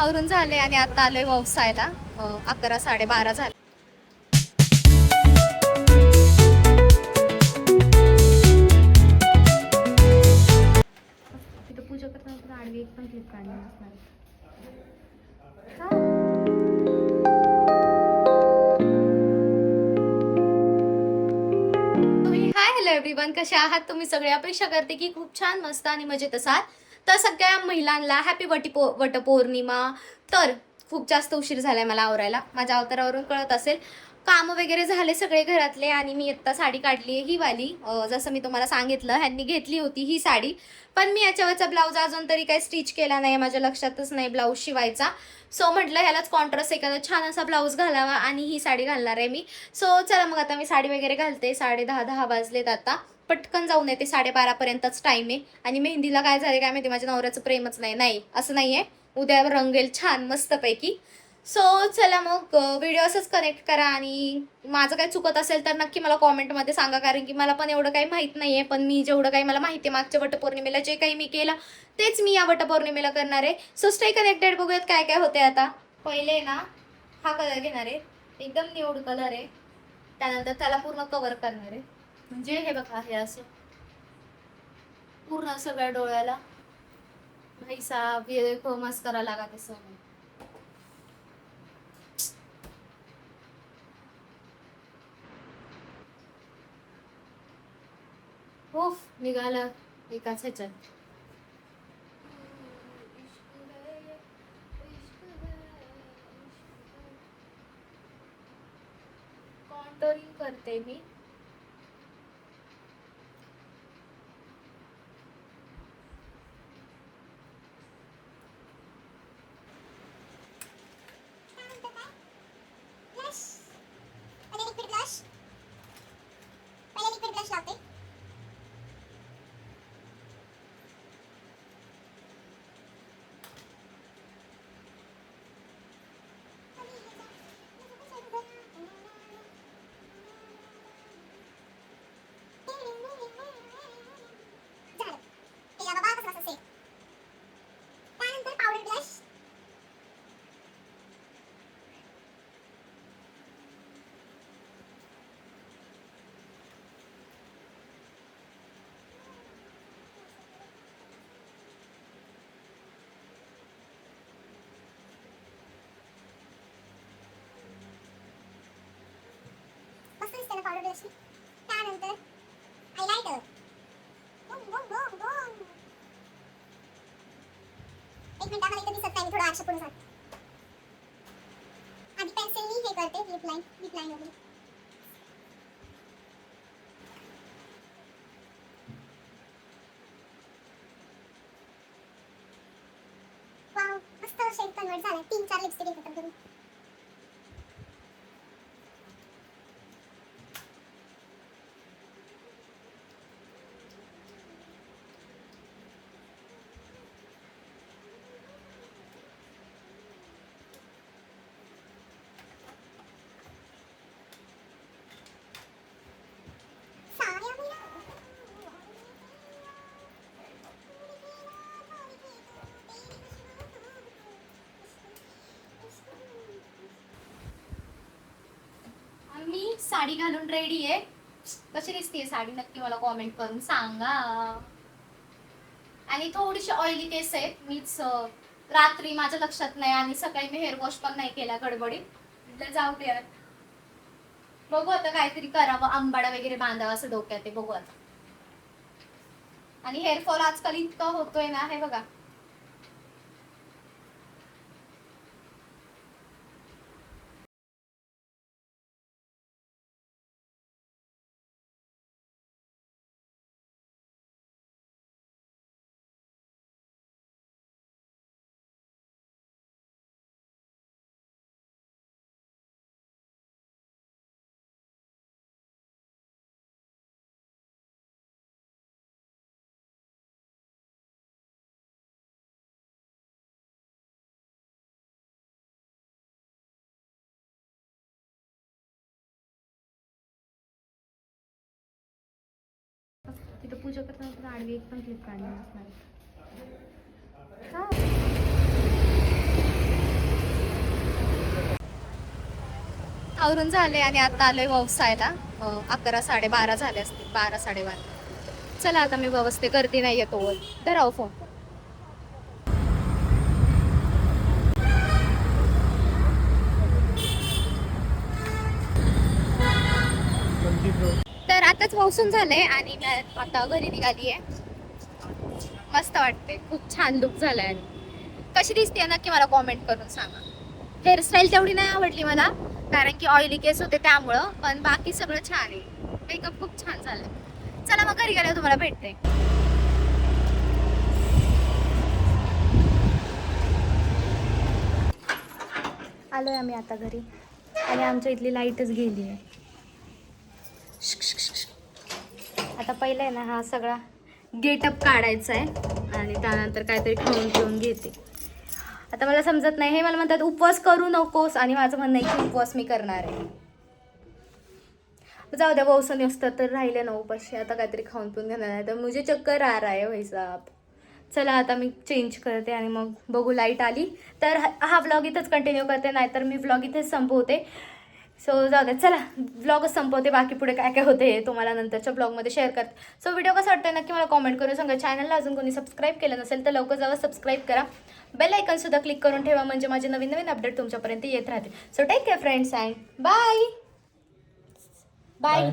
आवरून झाले आणि आता आलोय व्यवसायला. 11 12:30 झाले. तिथं पूजा करताना आडवी एक पण क्लिप काढली नसणार. हाय हॅलो एव्हरीवन, कसे आहात तुम्ही सगळे? अपेक्षा करते की खूप छान मस्त आणि मजेत असाल. तर सगळ्या महिलांना हॅपी वटपौर्णिमा. तर खूप जास्त उशीर झालाय मला आवरायला, माझ्या अवतारावरून कळत असेल. काम वगैरे झाले सगळे घरातले आणि मी आत्ता साडी काढली ही वाली. जसं मी तुम्हाला सांगितलं, ह्यांनी घेतली होती ही साडी, पण मी याच्यावरचा ब्लाऊज अजून तरी काही स्टिच केला नाही, माझ्या लक्षातच नाही ब्लाऊज शिवायचा. सो म्हटलं ह्यालाच कॉन्ट्रास्ट एखादा छान असा ब्लाऊज घालावा आणि ही साडी घालणार आहे मी. सो चला मग आता मी साडी वगैरे घालते. 10:30 वाजलेत आता. पटकन जाऊन येते, 12:30पर्यंतच टाइम आहे. आणि मेहंदीला काय झाले काय माहिती, माझ्या नवऱ्याचं प्रेमच नाही असं नाहीये. उद्या रंगेल छान मस्तपैकी. सो चला मग व्हिडिओ असंच कनेक्ट करा आणि माझं काही चुकत असेल तर नक्की मला कॉमेंटमध्ये सांगा, कारण की मला पण एवढं काही माहीत नाहीये. पण मी जेवढं काही मला माहिती आहे मागच्या वटपौर्णिमेला जे काही मी केलं तेच मी या वटपौर्णिमेला करणार आहे. सो स्टे कनेक्टेड, बघूयात काय काय होते आता. पहिले ना हा कलर घेणार आहे, एकदम न्यूड कलर आहे. त्यानंतर त्याला पूर्ण कव्हर करणार आहे, म्हणजे हे बघा हे असं पूर्ण सगळ्या डोळ्याला भाईसा मस्करा लागा तसं. हो निघाला एकाच ह्याच्यात. कॉन्टोरिंग करते मी. त्यानंतर हायलायटर. एक मिनिट, आम्हाला इथे दिसत नाही, थोडं आरशा पुढे जाते. आधी पेन्सिलनी हे करते, लिप लाईन वगैरे. वाव, मस्त शेड कन्वर्ट झाला. 3-4 लिपस्टिक एकत्र करून. मी साडी घालून रेडी आहे. कशी दिसते साडी नक्की मला कॉमेंट करून सांगा. आणि थोडीशी ऑइली केस आहेत. मीच रात्री माझ्या लक्षात नाही आणि सकाळी मी हेअर वॉश पण नाही केला गडबडीत. म्हटलं जाऊ दे, बघू आता काहीतरी करावं, आंबाडा वगैरे बांधावा असं डोक्यात आहे. बघू आता. आणि हेअरफॉल आजकाल इतका होतोय ना, हे बघा. तिथं पूजा करताना आडवी एक पण क्लिप काढली नसणार. आवरून झाले आणि आता आलोय व्यवसायला. 11 12:30 झाले असतील, 12 12:30. चला आता मी व्यवस्थे करते, नाही येतो धराव फोन. तर आताच वसून झाले आणि मी आता घरी निघाली आहे. मस्त वाटते, खूप छान लुक झालाय. आणि कशी दिसते नक्की मला कॉमेंट करून सांगा. हेअरस्टाईल तेवढी नाही आवडली मला, कारण की ऑइली केस होते त्यामुळं, पण बाकी सगळं छान आहे. मेकअप खूप छान झालाय. चला मग घरी गेल्यावर तुम्हाला भेटते. आलोय आम्ही आता घरी आणि आमच्या इथली लाईटच गेली आहे. आता पहिलं आहे ना हा सगळा गेटअप काढायचा आहे आणि त्यानंतर काहीतरी खाऊन पिऊन घेते. आता मला समजत नाही, हे मला म्हणतात उपवास करू नकोस आणि माझं म्हणणं आहे की उपवास मी करणार आहे. जाऊ द्या, वौसन असतं तर राहिले ना उपाशी. आता काहीतरी खाऊन पिऊन घेणार आहे तर मुझे चक्कर आ रहा है भाई साहब. चला आता मी चेंज करते आणि मग बघू. लाईट आली तर हा व्लॉग इथंच कंटिन्यू करते, नाहीतर मी व्लॉग इथेच संपवते. सो जाऊ दे, चला व्लॉगच संपवते. बाकी पुढे काय काय होते हे तुम्हाला नंतरच्या ब्लॉगमध्ये शेअर करते. सो व्हिडिओ कसा वाटतोय नक्की मला कॉमेंट करून सांगा. चॅनलला अजून कोणी सबस्क्राईब केलं नसेल तर लवकर जावं, सबस्क्राईब करा. बेल आयकॉन सुद्धा क्लिक करून ठेवा, म्हणजे माझे नवीन नवीन अपडेट तुमच्यापर्यंत येत राहतील. So take care friends and bye bye.